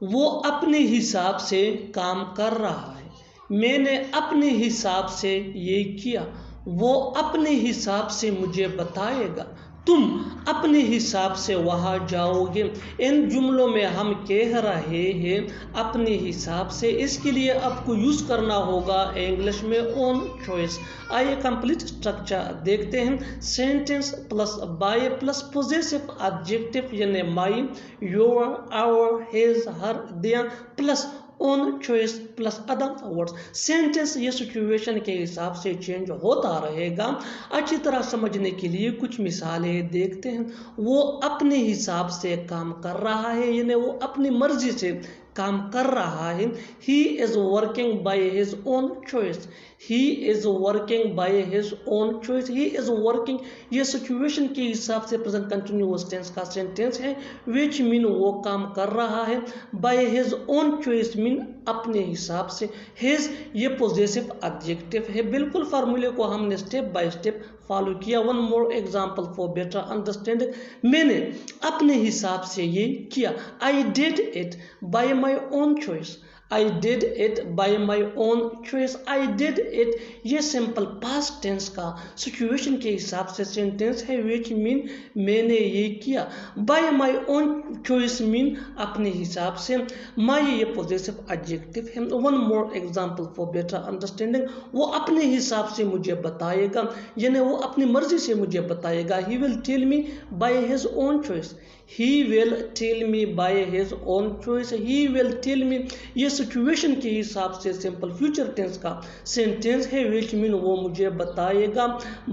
वो अपने हिसाब से काम कर रहा है। मैंने अपने हिसाब से ये किया। वो अपने हिसाब से मुझे बताएगा। तुम अपने हिसाब से वहाँ जाओगे। इन जुमलों में हम कह रहे हैं अपने हिसाब से, इसके लिए आपको यूज़ करना होगा इंग्लिश में ओन चॉइस। आइए कंप्लीट स्ट्रक्चर देखते हैं। Sentence plus by plus possessive adjective यानी my, your, our, his, her, their plus own choice plus other words. Sentence ये सिचुएशन के हिसाब से चेंज होता रहेगा। अच्छी तरह समझने के लिए कुछ मिसालें देखते हैं। वो अपने हिसाब से काम कर रहा है, यानी वो अपनी मर्जी से काम कर रहा है। He is working by his own choice. He is working by his own choice. He is working ये सिचुएशन के हिसाब से प्रेजेंट कंटिन्यूअस टेंस का सेंटेंस है, विच मीन वो काम कर रहा है। By his own choice mean अपने हिसाब से। हिज ये पोजेसिव एडजेक्टिव है। बिल्कुल फार्मूले को हमने स्टेप बाय स्टेप फॉलो किया। One more example for better understanding. मैंने अपने हिसाब से ये किया। I did it by my own choice. I did it by my own choice. I did it ये सिंपल पास्ट टेंस का सिचुएशन के हिसाब से सेंटेंस है, which मीन मैंने ये किया। by my own choice mean अपने हिसाब से। my ये पोजेसिव एडजेक्टिव है। One more example for better understanding. वो अपने हिसाब से मुझे बताएगा, यानी वो अपनी मर्जी से मुझे बताएगा। he will tell me by his own choice. He will tell me by his own choice. He will tell me ये सिचुएशन के हिसाब से सिंपल फ्यूचर टेंस का सेंटेंस है, विच मीन वो मुझे बताएगा।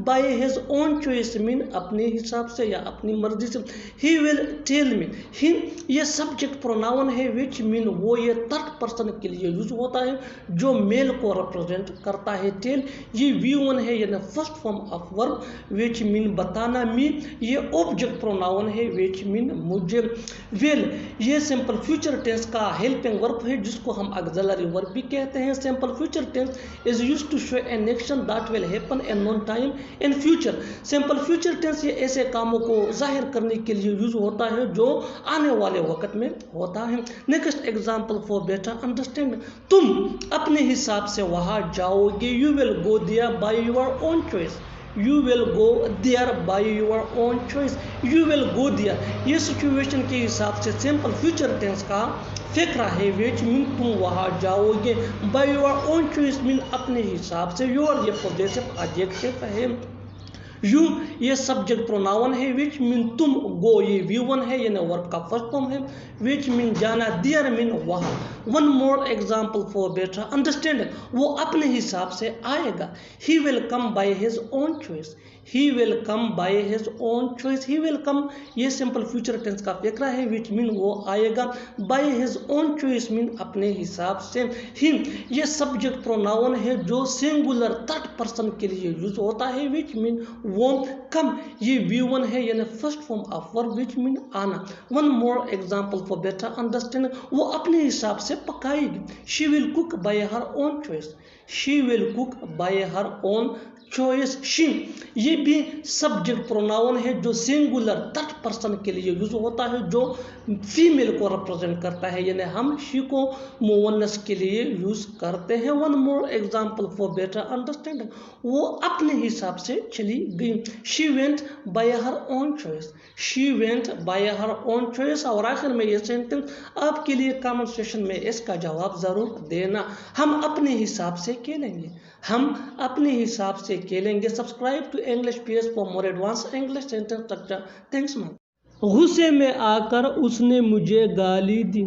by his own choice mean अपने हिसाब से या अपनी मर्जी से। he will tell me he ये सब्जेक्ट प्रोनाउन है, विच मीन वो ये थर्ड पर्सन के लिए यूज होता है जो मेल को रिप्रेजेंट करता है। टेल ये V1 है, यानी first form of verb, which mean बताना। मी ये ऑब्जेक्ट प्रोनाउन है, विच मीन मुझे। विल ये सिंपल फ्यूचर टेंस का हेल्पिंग वर्ब है, जिसको हम ऑक्सिलरी वर्ब भी कहते हैं। Simple future tense is used to show an action that will happen in non time in future. Simple future tense ये ऐसे कामों को जाहिर करने के लिए यूज होता है जो आने वाले वक्त में होता है। Next example for better understanding. तुम अपने हिसाब से वहां जाओगे। You will go there by your own choice. You will go there by your own choice. You will go there ये सिचुएशन के हिसाब से सिंपल फ्यूचर टेंस का फिक्रा है, विच मीन तुम वहाँ जाओगे। by your own choice mean अपने हिसाब से। your ये पोजेसिव एडजेक्टिव है। यू ये सब्जेक्ट प्रोनाउन है, विच मीन तुम। गो ये V1 है, यानी वर्ब का फर्स्ट फॉर्म है, विच मीन जाना। देयर मीन वहाँ। One more example for better understanding. वो अपने हिसाब से आएगा। He will come by his own choice. He will come by his own choice. He will come ये सिंपल फ्यूचर टेंस का फिक्रा है, विच मीन वो आएगा। By his own choice mean अपने हिसाब से। ही ये सब्जेक्ट प्रोनाउन है जो सिंगुलर थर्ड पर्सन के लिए यूज होता है, विच मीन वो। कम ये V1 है, यानी first form of verb, which mean आना। One more example for better understanding. वो अपने हिसाब से पकाएगी। She will cook by her own choice. She will cook by her own choice. She ये भी सब्जेक्ट प्रोनाउन है जो सिंगुलर थर्ड पर्सन के लिए यूज होता है, जो फीमेल को रिप्रेजेंट करता है, यानी हम शी को मोवनस के लिए यूज करते हैं। One more example for better understanding. वो अपने हिसाब से चली गई। She went by her own choice. She went by her own choice. और आखिर में ये सेंटेंस आपके लिए कमेंट सेक्शन में इसका जवाब जरूर देना। हम अपने हिसाब से खेलेंगे। हम अपने हिसाब से खेलेंगे। Subscribe to English PS for more advance English sentence structure. Thanks ma'am. गुस्से में आकर उसने मुझे गाली दी।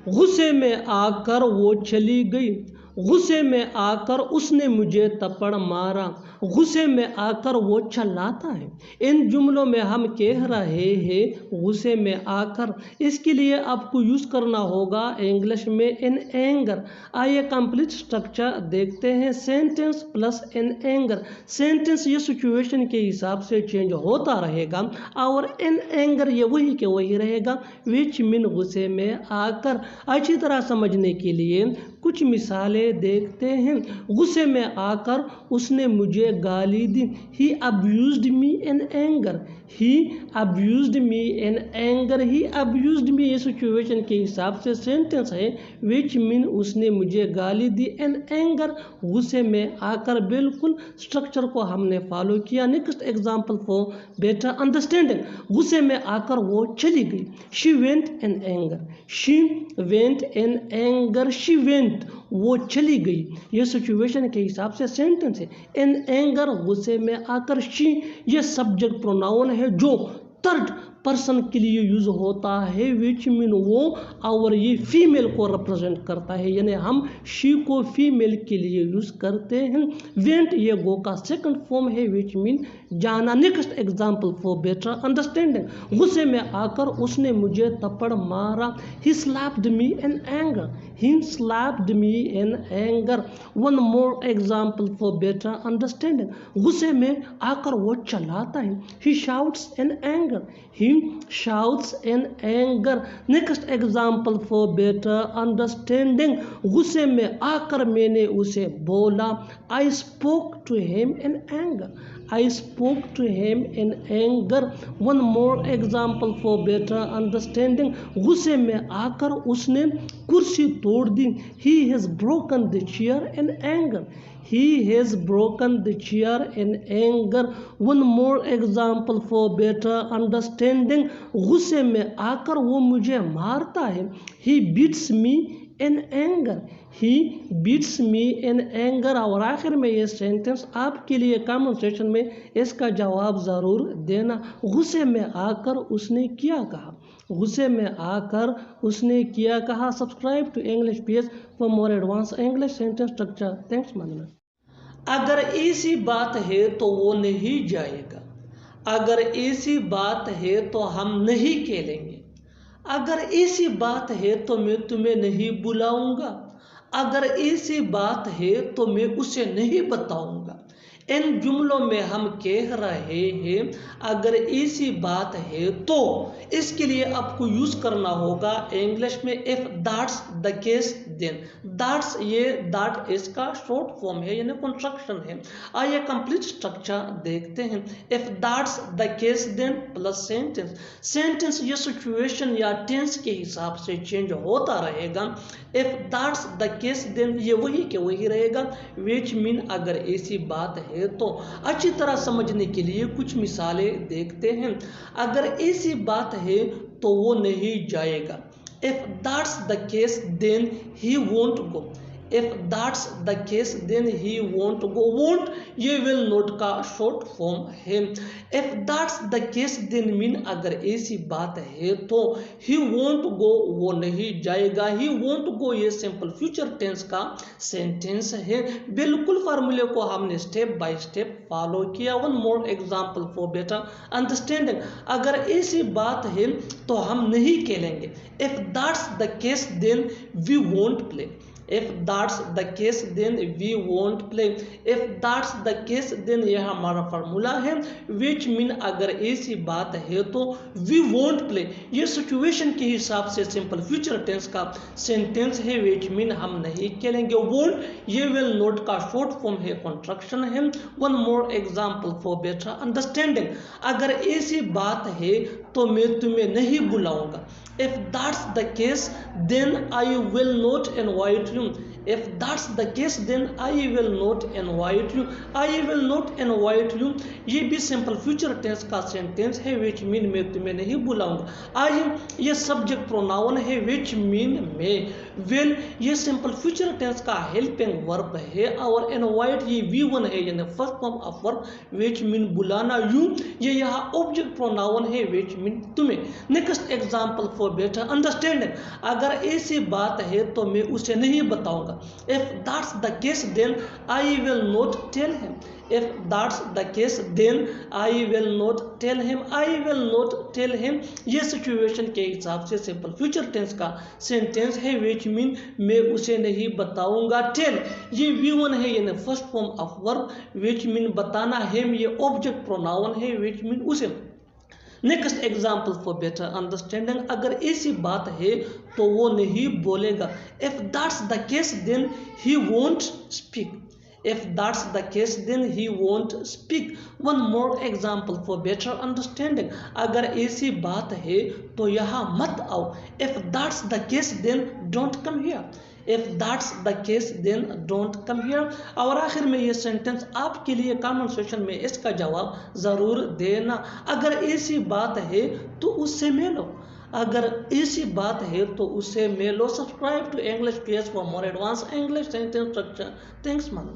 गुस्से में आकर वो चली गई। गुस्से में आकर उसने मुझे थप्पड़ मारा। गुस्से में आकर वो चिल्लाता है। इन जुमलों में हम कह रहे हैं गुस्से में आकर, इसके लिए आपको यूज़ करना होगा इंग्लिश में इन एंगर। आइए कंप्लीट स्ट्रक्चर देखते हैं। Sentence plus in anger. Sentence ये सिचुएशन के हिसाब से चेंज होता रहेगा और इन एंगर ये वही के वही रहेगा, विच मीन गुस्से में आकर। अच्छी तरह समझने के लिए कुछ मिसालें है देखते हैं। गुस्से में आकर उसने मुझे गाली दी। He abused me in anger. He abused me in anger. He abused me ये सिचुएशन के हिसाब से सेंटेंस है which mean उसने मुझे गाली दी in anger गुस्से में आकर। बिल्कुल स्ट्रक्चर को हमने फॉलो किया। Next example for better understanding. गुस्से में आकर वो चली गई। She went in anger. She went in anger. She went वो चली गई। ये सिचुएशन के हिसाब से सेंटेंस है। इन एंगर गुस्से में आकर। शी ये सब्जेक्ट प्रोनाउन है जो थर्ड पर्सन के लिए यूज होता है विच मीन वो और ये फीमेल को रिप्रेजेंट करता है, यानी हम शी को फीमेल के लिए यूज करते हैं। वेंट ये गो का सेकंड फॉर्म है विच मीन जाना। Next example for better understanding. गुस्से में आकर उसने मुझे थप्पड़ मारा। ही slapped me in anger. He slapped me in anger. One more example for better understanding. गुस्से में आकर वो चलाता है। He shouts in anger. He shouts in anger. Next example for better understanding. गुस्से में आकर मैंने उसे बोला। I spoke to him in anger. I spoke to him in anger. One more example for better understanding. गुस्से में आकर उसने कुर्सी तोड़ दी। He has broken the chair in anger. He has broken the chair in anger. One more example for better understanding. गुस्से में आकर वो मुझे मारता है। He beats me in anger. He beats me in anger. और आखिर में ये सेंटेंस आपके लिए कमेंट सेक्शन में इसका जवाब ज़रूर देना। गुस्से में आकर उसने क्या कहा। गुस्से में आकर उसने क्या कहा। Subscribe to English page for more advance English sentence structure. Thanks मानना। अगर ऐसी बात है तो वो नहीं जाएगा। अगर ऐसी बात है तो हम नहीं खेलेंगे। अगर ऐसी बात है तो मैं तुम्हें नहीं बुलाऊंगा। अगर ऐसी बात है तो मैं उसे नहीं बताऊंगा। इन जुमलों में हम कह रहे हैं अगर ऐसी बात है तो, इसके लिए आपको यूज करना होगा इंग्लिश में if that's the case then. That's ये दैट इसका शॉर्ट फॉर्म है यानी कंस्ट्रक्शन है। आइए कंप्लीट स्ट्रक्चर देखते हैं। If that's the case then plus sentence. Sentence ये सिचुएशन या टेंस के हिसाब से चेंज होता रहेगा। If that's the case then ये वही के वही रहेगा विच मीन अगर ऐसी बात है तो। अच्छी तरह समझने के लिए कुछ मिसालें देखते हैं। अगर ऐसी बात है तो वो नहीं जाएगा। If that's the case then he won't go. If that's the case then he won't go. Won't ये विल नॉट का शॉर्ट फॉर्म है। If that's the case then mean अगर ऐसी बात है तो ही वोंट गो वो नहीं जाएगा। ही वोंट गो ये सिंपल फ्यूचर टेंस का सेंटेंस है। बिल्कुल फार्मूले को हमने स्टेप बाय स्टेप फॉलो किया। One more example for better understanding. अगर ऐसी बात है तो हम नहीं खेलेंगे। If that's the case then we won't play. If that's the case then we won't play. If that's the case then यह हमारा फार्मूला है which mean अगर ऐसी बात है तो we won't play ये सिचुएशन के हिसाब से सिंपल फ्यूचर टेंस का सेंटेंस है which mean हम नहीं खेलेंगे। won't ये will not का शॉर्ट फॉर्म है, कंस्ट्रक्शन है। One more example for better understanding. अगर ऐसी बात है तो मैं तुम्हें नहीं बुलाऊंगा। If that's the case then I will not invite you. If that's the case then I will not invite you. I will not invite you ये भी सिंपल फ्यूचर टेंस का सेंटेंस है which mean मैं तुम्हें नहीं बुलाऊंगा। I ये subject pronoun है which mean मैं। will ये सिंपल फ्यूचर टेंस का हेल्पिंग वर्ब है और invite ये V1 है यानी first form of verb which mean बुलाना। you ये यहाँ ऑब्जेक्ट प्रोनाउन है which mean तुम्हें। Next example for better understanding. अगर ऐसी बात है तो मैं उसे नहीं बताऊंगा। If that's the case then I will not tell him. If that's the case then I will not tell him. I will not tell him ये सिचुएशन के हिसाब से सिंपल फ्यूचर टेंस का सेंटेंस है which mean मैं उसे नहीं बताऊंगा। tell ये V1 है यानी first form of verb which mean बताना। him ये ऑब्जेक्ट प्रोनाउन है which mean उसे। Next example for better understanding, अगर ऐसी बात है तो वो नहीं बोलेगा। If that's the case then he won't speak. If that's the case, then he won't speak. One more example for better understanding. अगर ऐसी बात है तो यहाँ मत आओ। If that's the case, then don't come here. If that's the case, then don't come here. और आखिर में ये सेंटेंस आपके लिए कमेंट सेक्शन में इसका जवाब ज़रूर देना। अगर ऐसी बात है तो उससे मिलो। अगर ऐसी बात है तो उससे मिलो। Subscribe to English PS for more advance English sentence structure. Thanks man.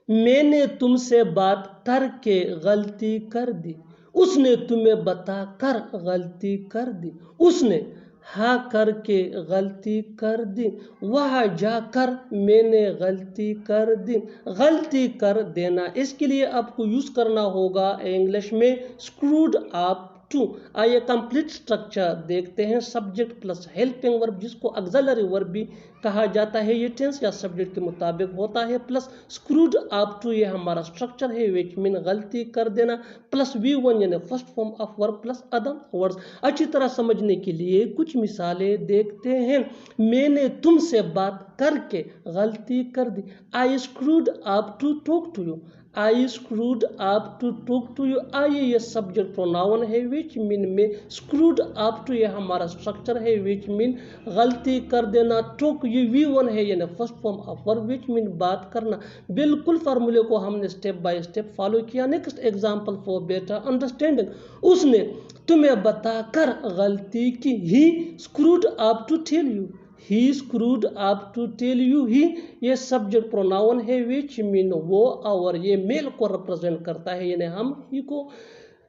मैंने तुमसे बात करके गलती कर दी। उसने तुम्हें बता कर गलती कर दी। उसने हाँ करके गलती कर दी। वहाँ जाकर मैंने गलती कर दी। गलती कर देना, इसके लिए आपको यूज करना होगा इंग्लिश में स्क्रूड अप टू। आइए कंप्लीट स्ट्रक्चर देखते हैं। सब्जेक्ट प्लस हेल्पिंग वर्ब, जिसको ऑक्सिलरी वर्ब भी कहा जाता है, ये टेंस या सब्जेक्ट के मुताबिक होता है, प्लस स्क्रूड अप टू, ये हमारा स्ट्रक्चर है, विच मीन गलती कर देना, प्लस V1 यानी first form of verb, plus other words. अच्छी तरह समझने के लिए कुछ मिसालें देखते हैं। मैंने तुमसे बात करके गलती कर दी। I screwed up to talk to you. I screwed up to talk to you. आइए ये सब्जेक्ट प्रोनाउन है, विच मीन में स्क्रूड अप टू ये हमारा स्ट्रक्चर है, विच मीन गलती कर देना। टॉक ये V1 है यानी first form of verb, which mean बात करना। बिल्कुल फार्मूले को हमने स्टेप बाय स्टेप फॉलो किया। Next example for better understanding, उसने तुम्हें बताकर गलती की। He screwed up to tell you. He screwed up to tell you. He ये सब्जेक्ट प्रोनाउन है, विच मीन वो, और ये मेल को रिप्रेजेंट करता है, यानी हम ही को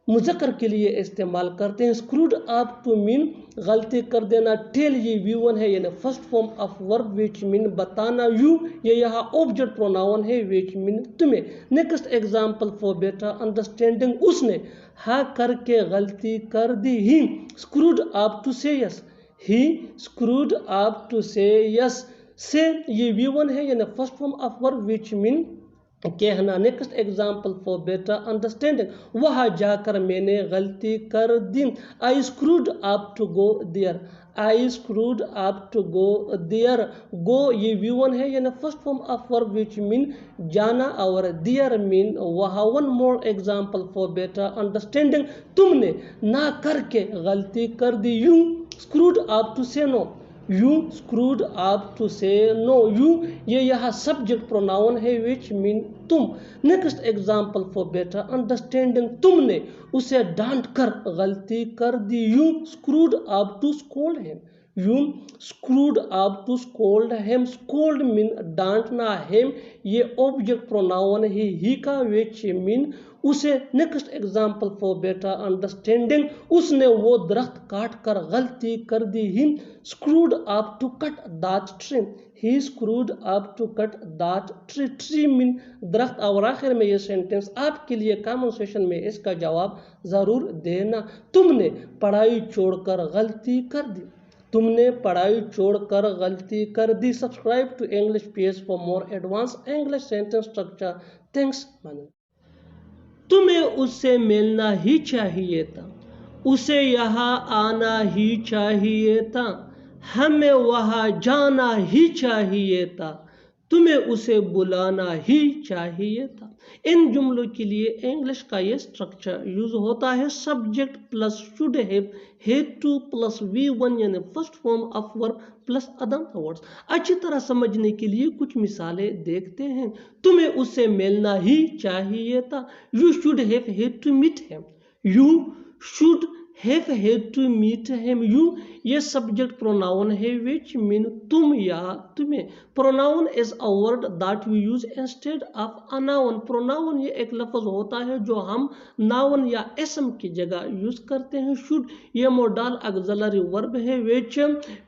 मुज़क्कर के लिए इस्तेमाल करते हैं। स्क्रूड अप टू मीन गलती कर देना। टेल ये V1 है यानी first form of verb, which mean बताना। यू ये यहाँ ऑब्जेक्ट प्रोनाउन है, विच मीन तुम्हें। Next example for better understanding, उसने हाँ करके गलती कर दी। ही स्क्रूड अप टू से yes. He screwed up to say yes. से ये V1 है यानी first form of verb, which mean कहना। Next example for better understanding, वहाँ जाकर मैंने गलती कर दी। I screwed up to go there. I screwed up to go there. Go ये V1 है यानी first form of verb, which mean जाना, और देयर मीन वहाँ। One more example for better understanding, तुमने ना करके गलती कर दी। You screwed up to say no. You screwed up to say no. You ये यहाँ सब्जेक्ट प्रोनाउन है, विच मीन तुम। Next example for better understanding, तुमने उसे डांट कर गलती कर दी। You screwed up to scold him. You screwed up to scold him. Scold mean डांटना, हिम ये ऑब्जेक्ट प्रोनाउन है ही का, विच मीन उसे। Next example for better understanding, उसने वो दरख्त काट कर गलती कर दी। He screwed up to cut that tree. He screwed up to cut that tree. Tree mean दरख्त। और आखिर में ये सेंटेंस आपके लिए कमेंट सेक्शन में इसका जवाब जरूर देना। तुमने पढ़ाई छोड़कर गलती कर दी। तुमने पढ़ाई छोड़कर गलती कर दी। Subscribe to English PS for more advance English sentence structure. Thanks man. तुम्हें उससे मिलना ही चाहिए था। उसे यहाँ आना ही चाहिए था। हमें वहाँ जाना ही चाहिए था। तुम्हें उसे बुलाना ही चाहिए था। इन जुमलों के लिए इंग्लिश का ये स्ट्रक्चर यूज होता है। Subject plus should have, had two plus V1 यानी first form of verb, plus other words. अच्छी तरह समझने के लिए कुछ मिसालें देखते हैं। तुम्हें उससे मिलना ही चाहिए था। You should have had to meet him. You should have had to meet him. You ये सब्जेक्ट प्रोनाउन है, विच मीन तुम या तुम्हें। Pronoun is a word that we use instead of a noun. Pronoun ये एक लफ्ज होता है जो हम नाउन या इसम की जगह यूज करते हैं। शुड ये मोडाल ऑक्सिलरी वर्ब है, विच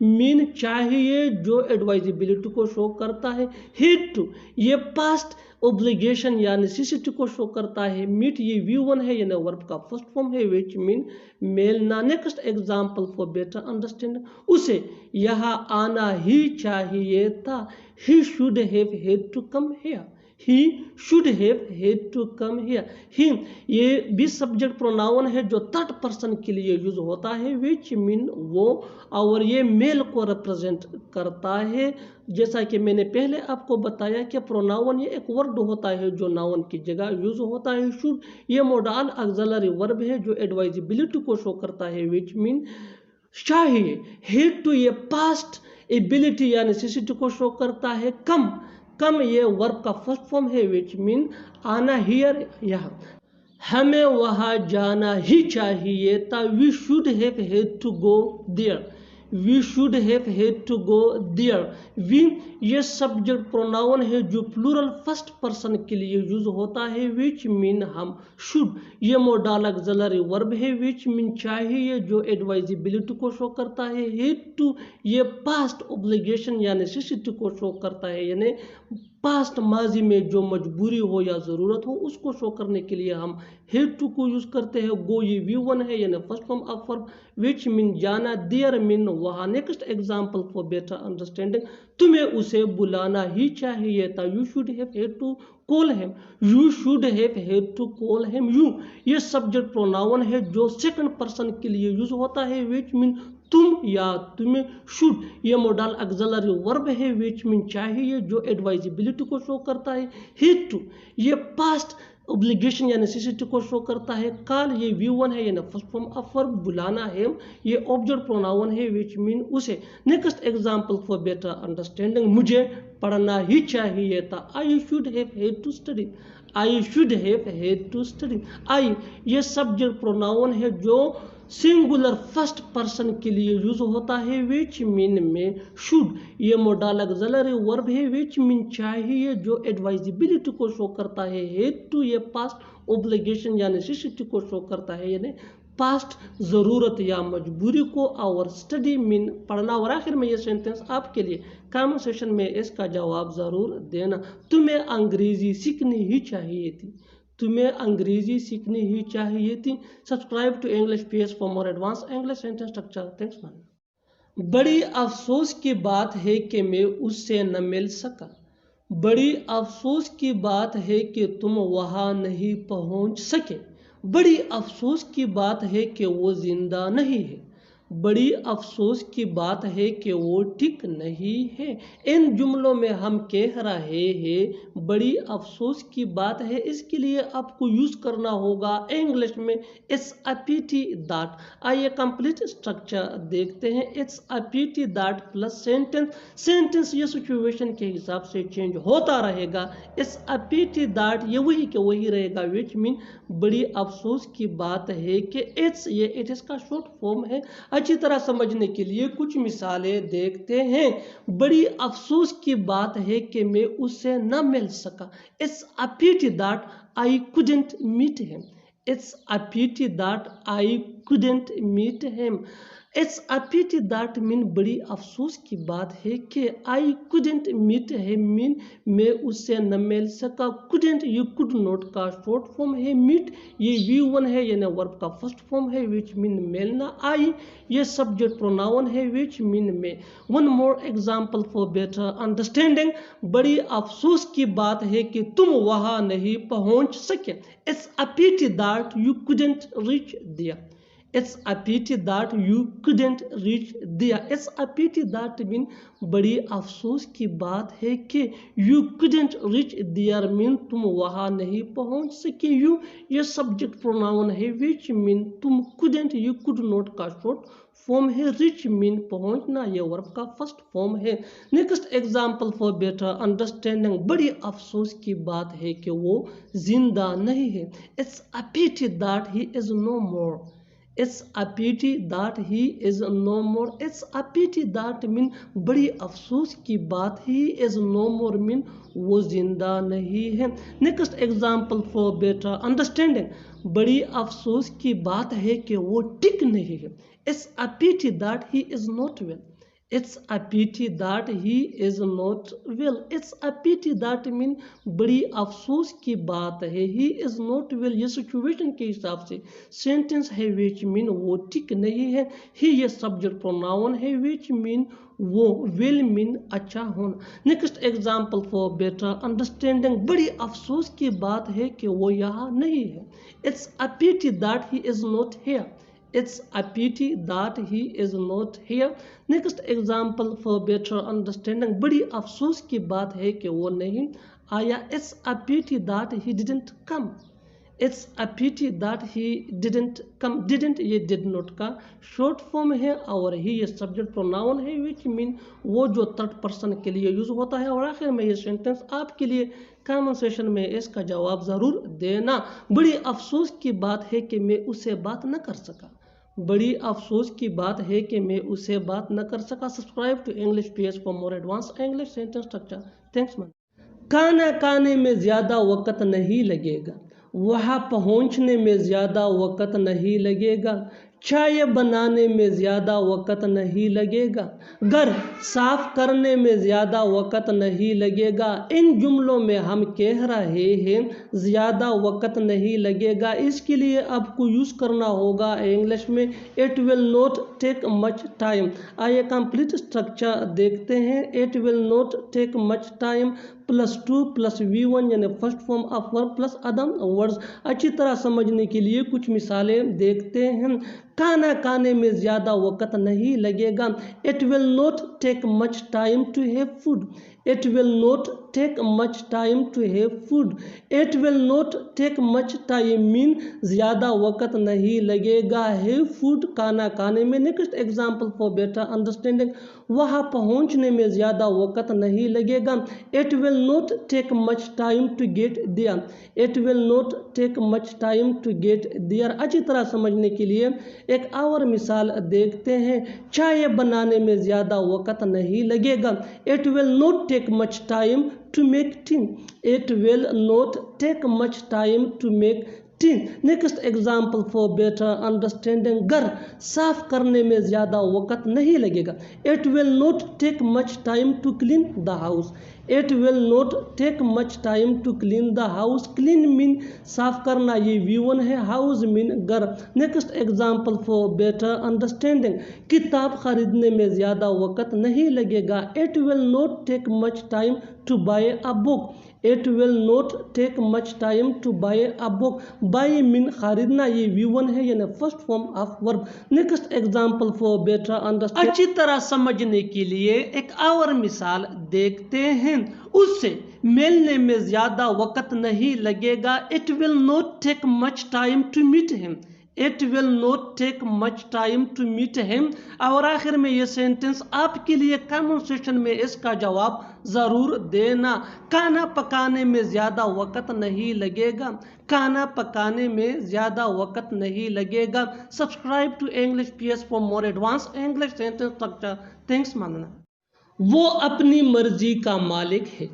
मीन चाहिए, जो एडवाइजेबिलिटी को शो करता है। हैड टू ये पास्ट ऑब्लिगेशन या नेसेसिटी को शो करता है। मीट ये V1 है यानी वर्ब का फर्स्ट फॉर्म है, विच मीन मिलना। Next example for better understanding, उसे यहाँ आना ही चाहिए था। He should have had to come here. he should have had to come here. he ये भी सब्जेक्ट प्रोनाउन है जो थर्ड पर्सन के लिए यूज होता है, which mean वो, और ये मेल को रिप्रेजेंट करता है। जैसा कि मैंने पहले आपको बताया कि प्रोनाउन ये एक वर्ड होता है जो नाउन की जगह यूज होता है। शुड ये मोडाल ऑक्सिलरी वर्ब है जो एडवाइजिबिलिटी को शो करता है, which mean चाहिए। हेड टू ये पास्ट एबिलिटी या नेसेसिटी को शो करता है। कम ये वर्ब का फर्स्ट फॉर्म है, विच मीन आना, हियर, यहाँ। हमें वहाँ जाना ही चाहिए था, we should have had to go there, we should have had to go there. We ये सब्जेक्ट प्रोनाउन है जो प्लूरल फर्स्ट पर्सन के लिए यूज होता है, विच मीन हम। शुड ये मोडाल ऑक्सिलरी वर्ब है, विच मीन चाहिए, जो एडवाइजिबिलिटी को शो करता है। हैड टू ये पास्ट ऑब्लिगेशन या नेसेसिटी को शो करता है, यानी पास्ट माजी में जो मजबूरी हो या ज़रूरत हो उसको शो करने के लिए हम हैड टू को यूज़ करते हैं। गो ये V1 है, यानी first form of verb, which mean जाना, देयर मीन वहाँ। Next example for better understanding, तुम्हें उसे बुलाना ही चाहिए था, you should have had to call him, you should have had to call him. You ये सब्जेक्ट प्रोनाउन है जो सेकंड पर्सन के लिए यूज होता है, विच मीन तुम या तुम्हें। शुड ये मोडाल ऑक्सिलरी वर्ब है, विच मीन चाहिए, जो एडवाइजिबिलिटी को शो करता है। हैड टू ये पास्ट ऑब्लिगेशन या नेसेसिटी को शो करता है। कॉल ये V1 है, यानी फर्स्ट फॉर्म ऑफ वर्ब, बुलाना है ये ऑब्जेक्ट प्रोनाउन है, विच मीन उसे। Next example for better understanding, मुझे पढ़ना ही चाहिए था, I should have had to study, I should have had to study. I ये सब्जेक्ट प्रोनाउन है जो सिंगुलर फर्स्ट पर्सन के लिए यूज होता है, विच मीन में। शुड ये मोडाल ऑक्सिलरी वर्ब है, विच मीन चाहिए, जो एडवाइजिबिलिटी को शो करता है। हैड टू ये पास्ट ऑब्लिगेशन या नेसेसिटी को शो करता है, यानी पास्ट ज़रूरत या मजबूरी को, और स्टडी मीन पढ़ना। और आखिर में ये सेंटेंस आपके लिए कमेंट सेक्शन में इसका जवाब ज़रूर देना। तुम्हें अंग्रेजी सीखनी ही चाहिए थी, तुम्हें अंग्रेजी सीखनी ही चाहिए थी। Subscribe to English PS for more advance English sentence structure. Thanks man. बड़ी अफसोस की बात है कि मैं उससे न मिल सका, बड़ी अफसोस की बात है कि तुम वहाँ नहीं पहुँच सके, बड़ी अफसोस की बात है कि वो जिंदा नहीं है, बड़ी अफसोस की बात है कि वो ठीक नहीं है। इन जुमलों में हम कह रहे हैं बड़ी अफसोस की बात है, इसके लिए आपको यूज करना होगा इंग्लिश में इट्स अ पिटी दैट। आइए कंप्लीट स्ट्रक्चर देखते हैं। It's a pity that plus sentence, sentence ये सिचुएशन के हिसाब से चेंज होता रहेगा। इट्स अ पिटी दैट ये वही के वही रहेगा, विच मीन बड़ी अफसोस की बात है कि इट्स ये इट इज का शॉर्ट फॉर्म है। अच्छी तरह समझने के लिए कुछ मिसालें देखते हैं। बड़ी अफसोस की बात है कि मैं उससे न मिल सका। It's a pity that I couldn't meet him, it's a pity that I couldn't meet him. It's a pity that mean बड़ी अफसोस की बात है कि I couldn't meet him mean मैं उससे न मिल सका। कुडंट ये कुड नॉट का शॉर्ट फॉर्म है। मीट ये V1 है, यानी वर्ब का फर्स्ट फॉर्म है, विच मीन मिलना। आई ये सब्जेक्ट प्रोनाउन है, विच मीन में। One more example for better understanding, बड़ी अफसोस की बात है कि तुम वहाँ नहीं पहुँच सके। It's a pity that you couldn't reach there, It's a pity that you couldn't reach there. It's a pity that mean बड़ी अफसोस की बात है कि you couldn't reach there mean तुम वहाँ नहीं पहुँच सके। You ये सब्जेक्ट प्रोनाउन है, which mean तुम couldn't you could not का शॉर्ट फॉर्म है। reach mean पहुँचना, ये वर्ब का फर्स्ट फॉर्म है। Next example for better understanding, बड़ी अफसोस की बात है कि वो जिंदा नहीं है। It's a pity that he is no more. It's a pity that he is no more. It's a pity that mean बड़ी अफसोस की बात, he is no more mean वो जिंदा नहीं है। Next example for better understanding, बड़ी अफसोस की बात है कि वो ठीक नहीं है। It's a pity that he is not well. It's a pity that he is not well. It's a pity that mean बड़ी अफसोस की बात है. He is not well ये सिचुएशन के हिसाब से सेंटेंस है which mean वो ठीक नहीं है. He ये सब्जेक्ट प्रोनाउन है which mean वो will mean अच्छा होना. Next example for better understanding बड़ी अफसोस की बात है कि वो यहाँ नहीं है. It's a pity that he is not here. It's a pity that he is not here. Next example for better understanding बड़ी अफसोस की बात है कि वो नहीं आया. It's a pity that he didn't come. It's a pity that he didn't come. Didn't ये did not का short form है और he ये subject pronoun है which mean वो जो third person के लिए यूज होता है. और आखिर में ये सेंटेंस आपके लिए कमेंट सेशन में इसका जवाब ज़रूर देना. बड़ी अफसोस की बात है कि मैं उससे बात न कर सका. बड़ी अफसोस की बात है कि मैं उससे बात न कर सका. Subscribe to English page for more advance English sentence structure. Thanks man. खाना खाने में ज़्यादा वक्त नहीं लगेगा. वहाँ पहुँचने में ज़्यादा वक्त नहीं लगेगा. चाय बनाने में ज़्यादा वक्त नहीं लगेगा. घर साफ करने में ज़्यादा वक्त नहीं लगेगा. इन जुमलों में हम कह रहे हैं ज़्यादा वक्त नहीं लगेगा. इसके लिए आपको यूज़ करना होगा इंग्लिश में it will not take much time. आइए कंप्लीट स्ट्रक्चर देखते हैं. It will not take much time +2 + V1 यानी first form of verb plus other words. अच्छी तरह समझने के लिए कुछ मिसालें देखते हैं. खाना खाने में ज़्यादा वक्त नहीं लगेगा. It will not take much time to have food. It will not take much time to have food. It will not take much time mean ज़्यादा वक्त नहीं लगेगा हैव फूड खाना खाने में. Next example for better understanding वहाँ पहुँचने में ज़्यादा वक्त नहीं लगेगा. It will not take much time to get there. It will not take much time to get there. अच्छी तरह समझने के लिए एक और मिसाल देखते हैं. चाय बनाने में ज़्यादा वक्त नहीं लगेगा. It will not take much time to make tea. It will not take much time to make tea. Next example for better understanding घर साफ करने में ज़्यादा वक्त नहीं लगेगा. It will not take much time to clean the house. It will not take much time to clean the house. Clean mean साफ करना ये V1 है. House mean घर. Next example for better understanding किताब खरीदने में ज़्यादा वक्त नहीं लगेगा. It will not take much time to buy a book. It will not take much time to buy a book. Buy mean खरीदना ये V1 है यानी first form of verb. Next example for better understanding अच्छी तरह समझने के लिए एक और मिसाल देखते हैं. उससे मिलने में ज़्यादा वक्त नहीं लगेगा. It will not take much time to meet him. It will not take much time to meet him. और आखिर में ये सेंटेंस आपके लिए कमेंट सेक्शन में इसका जवाब ज़रूर देना. खाना पकाने में ज़्यादा वक्त नहीं लगेगा. खाना पकाने में ज़्यादा वक्त नहीं लगेगा. Subscribe to English PS for more advance English sentence structure. Thanks मानना. वो अपनी मर्जी का मालिक है.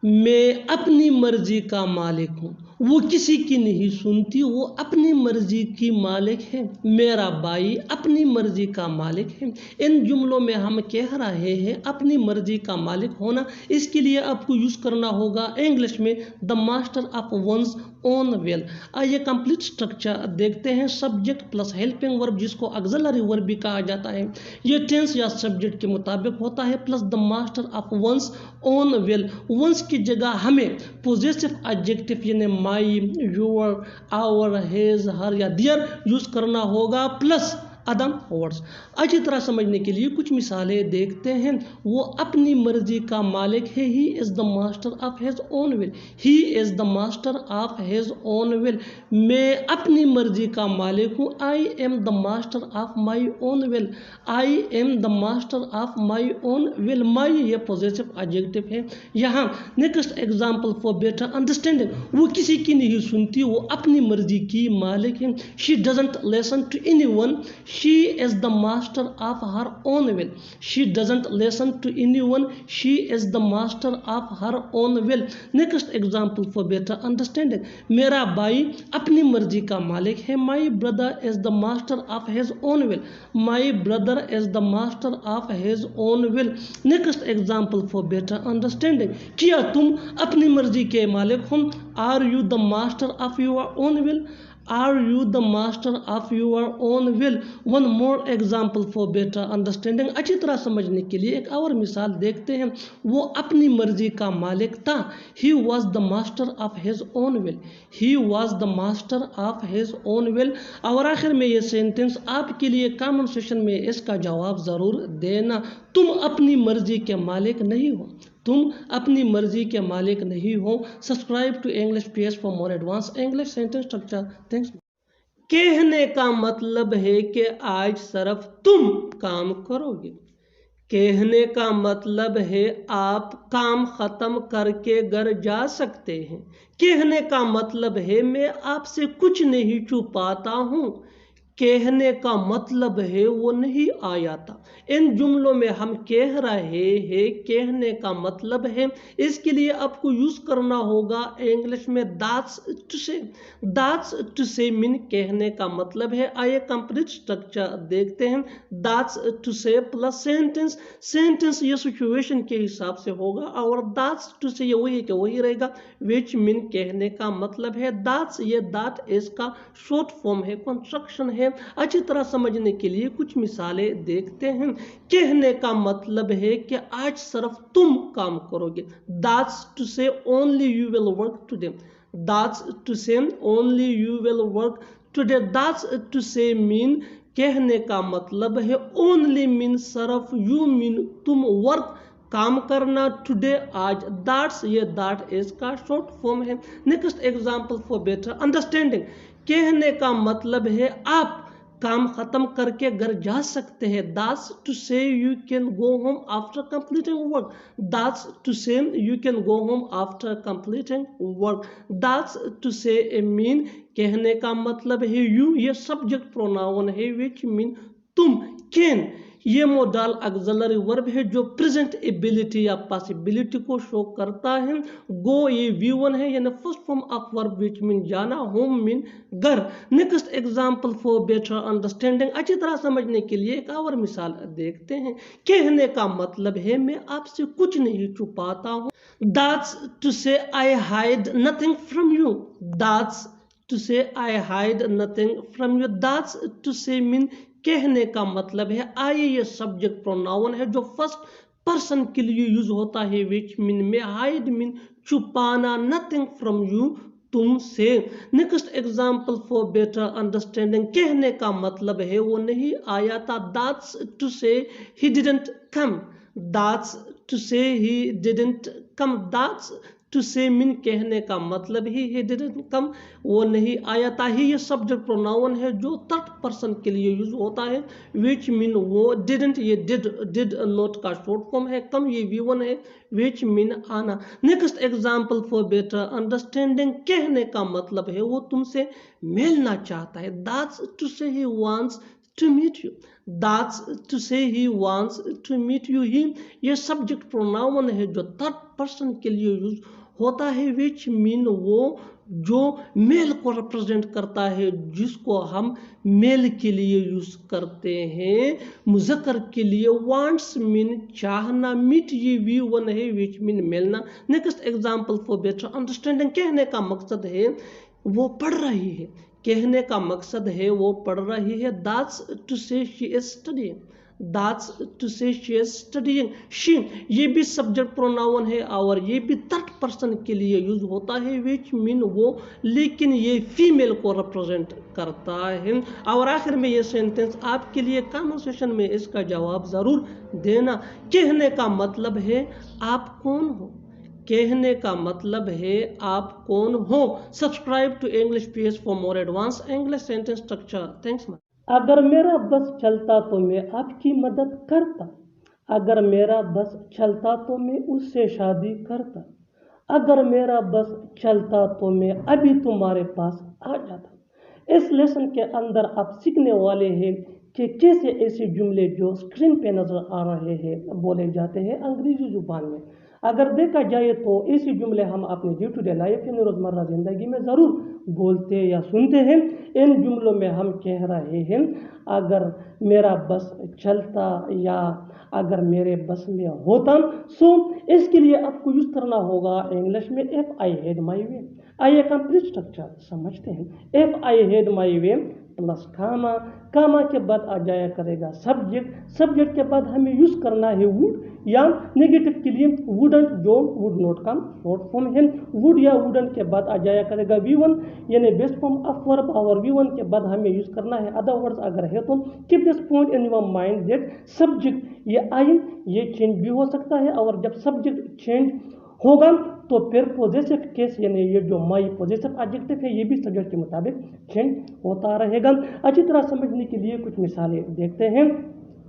मैं अपनी मर्जी का मालिक हूँ. वो किसी की नहीं सुनती. वो अपनी मर्जी की मालिक है. मेरा भाई अपनी मर्जी का मालिक है. इन जुमलों में हम कह रहे हैं अपनी मर्जी का मालिक होना. इसके लिए आपको यूज़ करना होगा इंग्लिश में the master of one's own will. आइए कंप्लीट स्ट्रक्चर देखते हैं. सब्जेक्ट प्लस हेल्पिंग वर्ब जिसको ऑक्सिलरी वर्ब भी कहा जाता है. ये टेंस या सब्जेक्ट के मुताबिक होता है. Plus the master of one's own will. One's की जगह हमें पॉजिटिव एडजेक्टिव यानी my, your, our, his, her या देयर यूज करना होगा प्लस अदर वर्ड्स. अच्छी तरह समझने के लिए कुछ मिसालें देखते हैं. वो अपनी मर्जी का मालिक है. He is the master of his own will. He is the master of his own will. मैं अपनी मर्जी का मालिक हूँ. I am the master of my own will. I am the master of my own will. My ये positive adjective है यहाँ. Next example for better understanding वो किसी की नहीं सुनती. वो अपनी मर्जी की मालिक है. She doesn't listen to anyone. She is the master of her own will. She doesn't listen to anyone. She is the master of her own will. Next example for better understanding. मेरा भाई अपनी मर्जी का मालिक है. My brother is the master of his own will. My brother is the master of his own will. Next example for better understanding. क्या तुम अपनी मर्जी के मालिक हो? Are you the master of your own will? Are you the master of your own will? One more example for better understanding. अच्छी तरह समझने के लिए एक और मिसाल देखते हैं. वो अपनी मर्जी का मालिक था. He was the master of his own will. He was the master of his own will. और आखिर में ये सेंटेंस आपके लिए कमेंट सेक्शन में इसका जवाब ज़रूर देना. तुम अपनी मर्जी के मालिक नहीं हो. तुम अपनी मर्जी के मालिक नहीं हो. Subscribe to English PS for more advance English sentence structure. Thanks. कहने का मतलब है कि आज सिर्फ तुम काम करोगे. कहने का मतलब है आप काम खत्म करके घर जा सकते हैं. कहने का मतलब है मैं आपसे कुछ नहीं छुपाता हूँ. कहने का मतलब है वो नहीं आया था. इन जुमलों में हम कह रहे हैं कहने का मतलब है. इसके लिए आपको यूज करना होगा इंग्लिश में that's to say. that's to say mean कहने का मतलब है. आइए कंप्लीट स्ट्रक्चर देखते हैं. that's to say plus sentence. Sentence ये सिचुएशन के हिसाब से होगा और that's to say ये वही के वही रहेगा. which मीन कहने का मतलब है. that's ये that इसका शॉर्ट फॉर्म है, कंस्ट्रक्शन है. अच्छी तरह समझने के लिए कुछ मिसालें देखते हैं. कहने का मतलब है कि आज सिर्फ तुम काम करोगे. That's to say only you will work today. That's to say only you will work today. That's to say mean कहने का मतलब है. only mean सिर्फ, you mean तुम, work काम करना, टुडे आज. दैट्स ये दैट इसका शॉर्ट फॉर्म है. Next example for better understanding. कहने का मतलब है आप काम खत्म करके घर जा सकते हैं. That's to say you can go home after completing work. That's to say you can go home after completing work. That's to say mean कहने का मतलब है यू, ये सब्जेक्ट प्रोनाउन है विच मीन तुम. कैन ये मोडल ऑक्सिलरी वर्ब है जो प्रेजेंट एबिलिटी या पॉसिबिलिटी को शो करता है. गो ये V1 है यानी first form of verb which mean जाना. होम मीन घर. Next example for better understanding. अच्छी तरह समझने के लिए एक और मिसाल देखते हैं. कहने का मतलब है मैं आपसे कुछ नहीं छुपाता हूँ. That's to say I hide nothing from you. That's to say I hide nothing from you. That's to say mean कहने का मतलब है आई ये सब्जेक्ट प्रोनाउन है जो फर्स्ट पर्सन के लिए यूज होता है विच मीन में. हाइड मीन छुपाना. नथिंग फ्रॉम यू तुमसे. Next example for better understanding. कहने का मतलब है वो नहीं आया था. That's to say he didn't come. That's to say he didn't come. That's to say mean कहने का मतलब ही डिडंट कम वो नहीं आया था. ही ये सब्जेक्ट प्रोनाउन है जो थर्ड पर्सन के लिए यूज होता है विच मीन वो. डिडंट ये डिड नॉट का शॉर्ट फॉर्म है. कम ये V1 है विच मीन आना. Next example for better understanding. कहने का मतलब है वो तुमसे मिलना चाहता है. That's to say he wants to meet you. That's to say he wants to meet you. He ये सब्जेक्ट प्रोनाउन है जो थर्ड पर्सन के लिए यूज होता है विच मीन वो जो मेल को रिप्रेजेंट करता है जिसको हम मेल के लिए यूज करते हैं. मुज़क्कर के लिए वांट्स मीन चाहना. मीट ये V1 है विच मीन मिलना. Next example for better understanding. कहने का मकसद है वो पढ़ रही है. कहने का मकसद है वो पढ़ रही है. That's to say she is studying. That's to say she is studying. She ये भी सब्जेक्ट प्रोनाउन है और ये भी थर्ड पर्सन के लिए यूज होता है विच मीन वो, लेकिन ये फीमेल को रिप्रेजेंट करता है. और आखिर में ये सेंटेंस आपके लिए कमेंट सेक्शन में इसका जवाब जरूर देना. कहने का मतलब है आप कौन हो. कहने का मतलब है आप कौन हो. Subscribe to English PS for more advance English sentence structure. Thanks. अगर मेरा बस चलता तो मैं आपकी मदद करता. अगर मेरा बस चलता तो मैं उससे शादी करता. अगर मेरा बस चलता तो मैं अभी तुम्हारे पास आ जाता. इस लेसन के अंदर आप सीखने वाले हैं कि कैसे ऐसे जुमले जो स्क्रीन पे नज़र आ रहे हैं बोले जाते हैं अंग्रेजी ज़ुबान में। अगर देखा जाए तो ऐसे जुमले हम अपने डे टू डे लाइफ यानी रोज़मर्रा ज़िंदगी में ज़रूर बोलते या सुनते हैं। इन जुमलों में हम कह रहे हैं अगर मेरा बस चलता या अगर मेरे बस में होता। सो इसके लिए आपको यूज़ करना होगा इंग्लिश में इफ़ आई हैड माई वे। आइए कंप्लीट स्ट्रक्चर समझते हैं। If I had my way plus comma, comma के बाद आ जाया करेगा सब्जेक्ट, सब्जेक्ट के बाद हमें यूज़ करना है वुड या नेगेटिव के लिए वुडंट जो वुड नॉट का शॉर्ट फॉर्म है। वुड या वुडंट के बाद आ जाया करेगा V1 यानी बेस्ट फॉर्म ऑफ वर्ब और V1 के बाद हमें यूज़ करना है अदर वर्ड्स अगर है तो। Keep this point in your mind that subject ये आई ये चेंज भी हो सकता है और जब सब्जेक्ट चेंज होगा तो फिर पॉजिटिव केस यानी ये जो माई पॉजिटिव एडजेक्टिव है ये भी सब्जेक्ट के मुताबिक चेंज होता रहेगा। अच्छी तरह समझने के लिए कुछ मिसालें देखते हैं।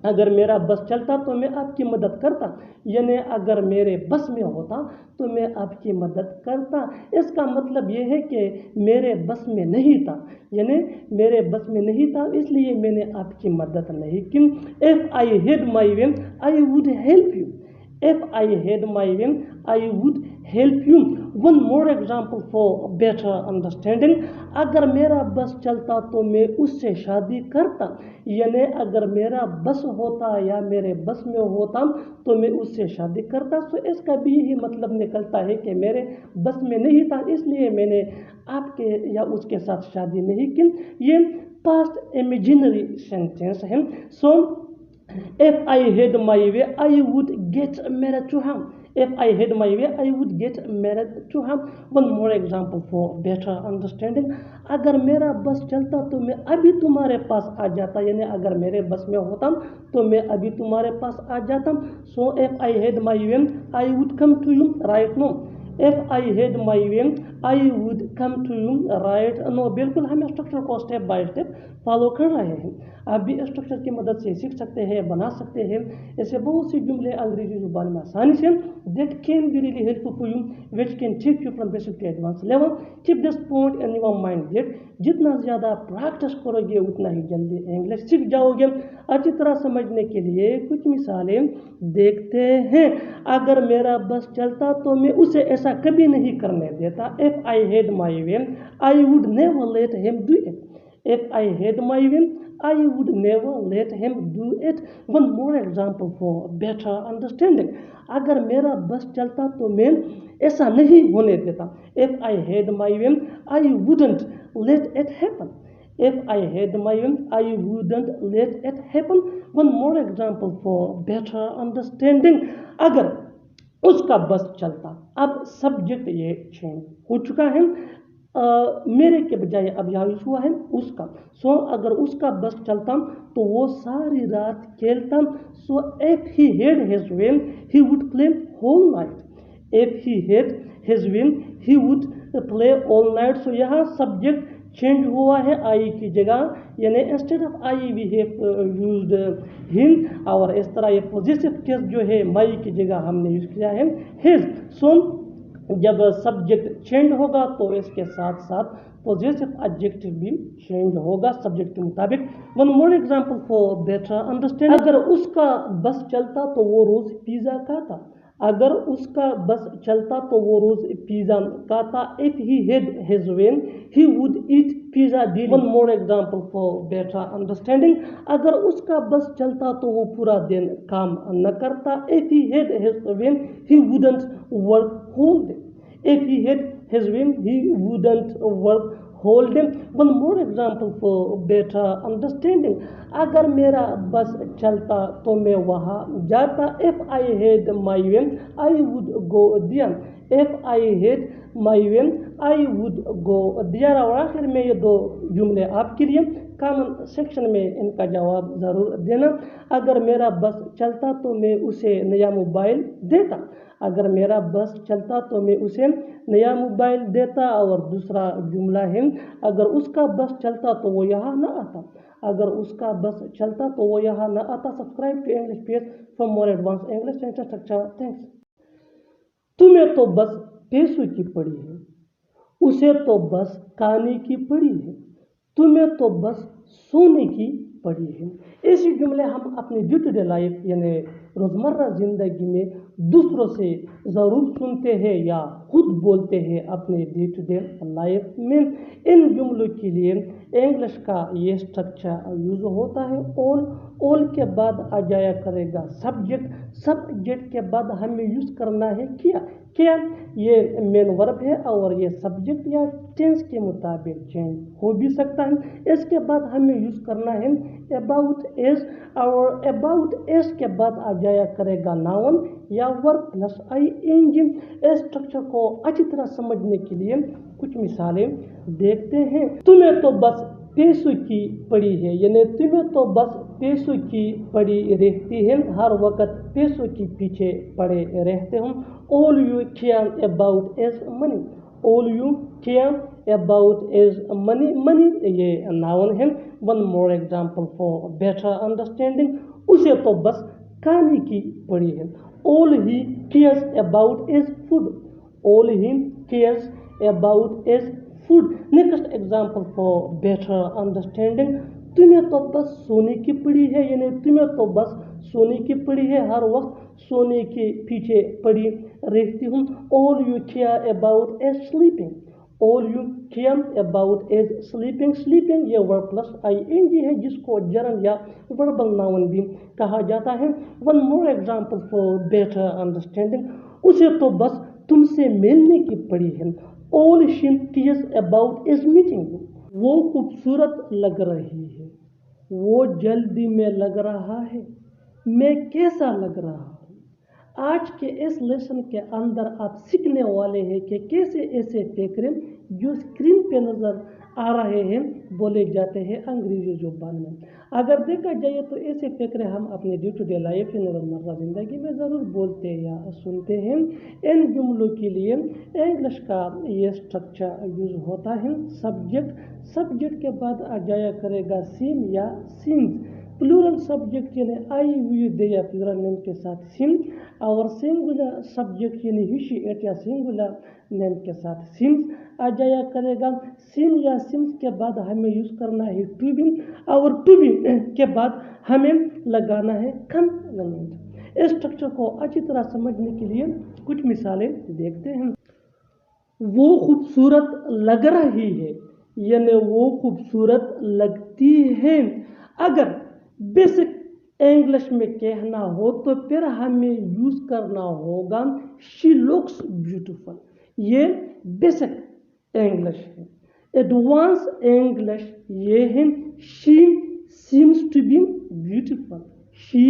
अगर मेरा बस चलता तो मैं आपकी मदद करता, यानी अगर मेरे बस में होता तो मैं आपकी मदद करता। इसका मतलब ये है कि मेरे बस में नहीं था, यानी मेरे बस में नहीं था इसलिए मैंने आपकी मदद नहीं की। If I had my way I would help you. If I had my way, I would help you. One more example for better understanding. अगर मेरा बस चलता तो मैं उससे शादी करता, यानी अगर मेरा बस होता या मेरे बस में होता तो मैं उससे शादी करता। सो इसका भी यही मतलब निकलता है कि मेरे बस में नहीं था इसलिए मैंने आपके या उसके साथ शादी नहीं की। ये पास्ट इमेजिनरी सेंटेंस है। सो if I had my way, I would get married to him. If I had my way, I would get married to him. One more example for better understanding. अगर मेरा बस चलता तो मैं अभी तुम्हारे पास आ जाता, यानी अगर मेरे बस में होता तो मैं अभी तुम्हारे पास आ जाता। So if I had my way, I would come to you right now. If I had my way, I would come to you right now. बिल्कुल हम स्ट्रक्चर को स्टेप बाय स्टेप फॉलो कर रहे हैं। आप भी स्ट्रक्चर की मदद से सीख सकते हैं, बना सकते हैं। ऐसे बहुत सी जुमले अंग्रेजी जुबान में आसानी से that can be really helpful for you, which can take you from basic to advanced level. Keep this point in your mind that जितना ज़्यादा प्रैक्टिस करोगे उतना ही जल्दी इंग्लिश सीख जाओगे। अच्छी तरह समझने के लिए कुछ मिसालें देखते हैं। अगर मेरा बस चलता तो मैं उसे ऐसा कभी नहीं करने देता। If I had my way, I would never let him do it. If I had my way, I would never let him do it. One more example for better understanding. अगर मेरा बस चलता तो मैं ऐसा नहीं होने देता। If I had my way, I wouldn't let it happen. If I had my way, I wouldn't let it happen. One more example for better understanding. अगर उसका बस चलता, अब सब्जेक्ट ये चेंज हो चुका है। मेरे के बजाय अब यहाँ यूज हुआ है उसका। सो अगर उसका बस चलता तो वो सारी रात खेलता। So if he had his way he would play whole night. If he had his way he would play all night. So यहाँ सब्जेक्ट चेंज हुआ है आई की जगह, यानी instead of I we have used him, और इस तरह ये पॉजिटिव केस जो है माई की जगह हमने यूज किया है हिज। सो जब सब्जेक्ट चेंज होगा तो इसके साथ साथ पॉजिटिव एडजेक्टिव भी चेंज होगा सब्जेक्ट के मुताबिक। One more example for better understanding. अगर उसका बस चलता तो वो रोज पिज़्ज़ा खाता। अगर उसका बस चलता तो वो रोज पिज़्ज़ा खाता। If he had his way he would eat pizza daily. One more example for better understanding. अगर उसका बस चलता तो वो पूरा दिन काम न करता। If he had his way he wouldn't work whole day. If he had his way, he wouldn't work whole day. One more example for better understanding. अगर मेरा बस चलता तो मैं वहाँ जाता। If I had my way, I would go there. If I had my way, I would go there. और आखिर में ये दो जुमले आपके लिए कमेंट सेक्शन में इनका जवाब ज़रूर देना। अगर मेरा बस चलता तो मैं उसे नया मोबाइल देता। अगर मेरा बस चलता तो मैं उसे नया मोबाइल देता। और दूसरा जुमला है अगर उसका बस चलता तो वो यहाँ न आता। अगर उसका बस चलता तो वो यहाँ न आता। Subscribe to English page for more advance English sentence structure. Thanks. तुम्हें तो बस पैसों की पड़ी है, उसे तो बस खाने की पड़ी है, तुम्हें तो बस सोने की पड़ी है। ऐसे जुमले हम अपनी डे टू डे लाइफ यानी रोज़मर्रा ज़िंदगी में दूसरों से ज़रूर सुनते हैं या खुद बोलते हैं अपने डे टू डे लाइफ में। इन जुमलों के लिए इंग्लिश का ये स्ट्रक्चर यूज़ होता है। ऑल के बाद आ जाया करेगा सब्जेक्ट के बाद हमें यूज़ करना है क्या ये मेन वर्ब है और ये सब्जेक्ट या टेंस के मुताबिक चेंज हो भी सकता है। इसके बाद हमें यूज़ करना है अबाउट एज, और अबाउट एज के बाद आ जाया करेगा नाउन या वर्ब प्लस आईएनजी। इस स्ट्रक्चर को अच्छी तरह समझने के लिए कुछ मिसालें देखते हैं। तुम्हें तो बस पैसों की पड़ी है, यानी तुम्हें तो बस पैसों की पड़ी रहती है, हर वक्त पैसों के पीछे पड़े रहते हो। All you care about is money, all you care about is money, money ये नाउन है। One more example for better understanding, उसे तो बस खाने की पड़ी है। All he cares about is food, all he cares about is food. Next example for better understanding, तुम्हें तो बस सोने की पड़ी है, यानी तुम्हें तो बस सोने की पड़ी है, हर वक्त सोने के पीछे पड़ी रहती हूँ। All you care about is sleeping, all you care about is sleeping, sleeping ये वर्ब प्लस आईएनजी है जिसको जर्न या वर्बल नाउन भी कहा जाता है। One more example for better understanding, उसे तो बस तुमसे मिलने की पड़ी है। All she cares about is meeting, वो खूबसूरत लग रही है, वो जल्दी में लग रहा है, मैं कैसा लग रहा हूँ। आज के इस लेसन के अंदर आप सीखने वाले हैं कि कैसे ऐसे फकरे जो स्क्रीन पे नज़र आ रहे हैं बोले जाते हैं अंग्रेजी ज़ुबान में। अगर देखा जाए तो ऐसे फकरे हम अपने डे टू डे लाइफ में रोज़मर्रा ज़िंदगी में ज़रूर बोलते या सुनते हैं। इन जुमलों के लिए इंग्लिश का ये स्ट्रक्चर यूज़ होता है। सब्जेक्ट के बाद आ जाया करेगा सीम या सीम्स, प्लूरल सब्जेक्ट यानी आई वी दे या प्लूरल नेम के साथ सिम, और सिंगुलर सब्जेक्ट यानी ही शी इट या सिंगुलर नेम के साथ सिम्स आ जाया करेगा। सिम या सिम्स के बाद हमें यूज़ करना है टू बी, और टू बी के बाद हमें लगाना है कंप्लीमेंट। इस स्ट्रक्चर को अच्छी तरह समझने के लिए कुछ मिसालें देखते हैं। वो खूबसूरत लग रही है, यानी वो खूबसूरत लगती है। अगर बेसिक इंग्लिश में कहना हो तो फिर हमें यूज़ करना होगा शी लुक्स ब्यूटीफुल, ये बेसिक इंग्लिश है। एडवांस इंग्लिश ये है she seems to be beautiful, she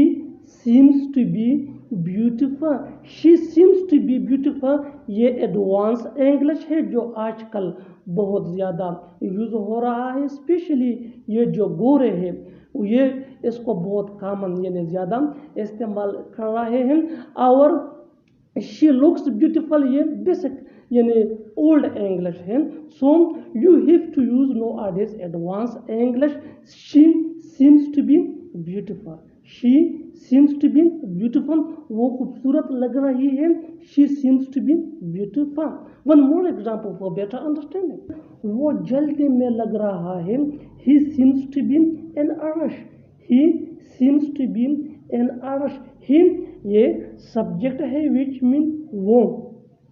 seems to be beautiful, she seems to be beautiful ये एडवांस इंग्लिश है जो आजकल बहुत ज़्यादा यूज़ हो रहा है। स्पेशली ये जो गोरे हैं ये इसको बहुत कॉमन यानी ज़्यादा इस्तेमाल कर रहे हैं। और शी लुक्स ब्यूटीफुल ये बेसिक यानी ओल्ड इंग्लिश है। So you have to use nowadays advance English. She seems to be beautiful, she seems to be beautiful, वो खूबसूरत लग रही है, she seems to be beautiful. One more example for better understanding, वो जल्दी में लग रहा है, he seems to be in a rush, he seems to be in a rush, he ये सब्जेक्ट है विच मीन वो।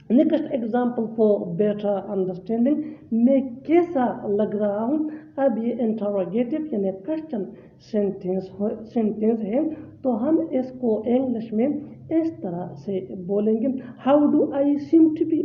Next example for better understanding, मैं कैसा लग रहा हूँ। अब ये इंटरोगेटिव यानी क्वेश्चन सेंटेंस है तो हम इसको इंग्लिश में इस तरह से बोलेंगे, how do I seem to be,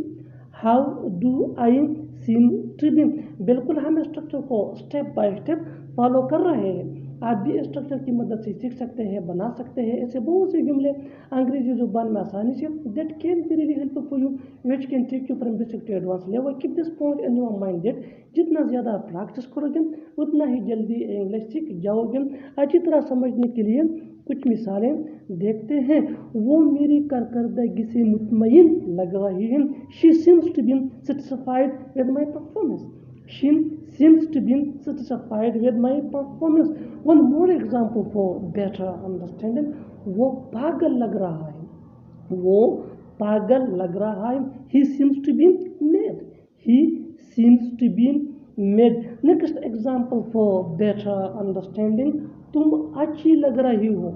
how do I seem to be. बिल्कुल हम स्ट्रक्चर को स्टेप बाय स्टेप फॉलो कर रहे हैं। आप भी स्ट्रक्चर की मदद से सीख सकते हैं, बना सकते हैं ऐसे बहुत से जुमले अंग्रेजी जुबान में आसानी से। That can be really helpful for you which can take you from basic to advance level. Keep this point in your mind that जितना ज़्यादा प्रैक्टिस करोगे उतना ही जल्दी इंग्लिश सीख जाओगे। अच्छी तरह समझने के लिए कुछ मिसालें देखते हैं। वो मेरी कारकर्दगी से मुतमईन लग रही है, she seems to be satisfied with my performance, she seems to be satisfied with my performance. One more example for better understanding, वो पागल लग रहा है, वो पागल लग रहा है, he seems to be mad, he seems to be mad. Next example for better understanding, तुम अच्छी लग रही हो,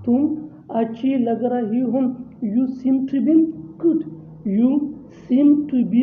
तुम अच्छी लग रही हो। You seem to be good, you seem to B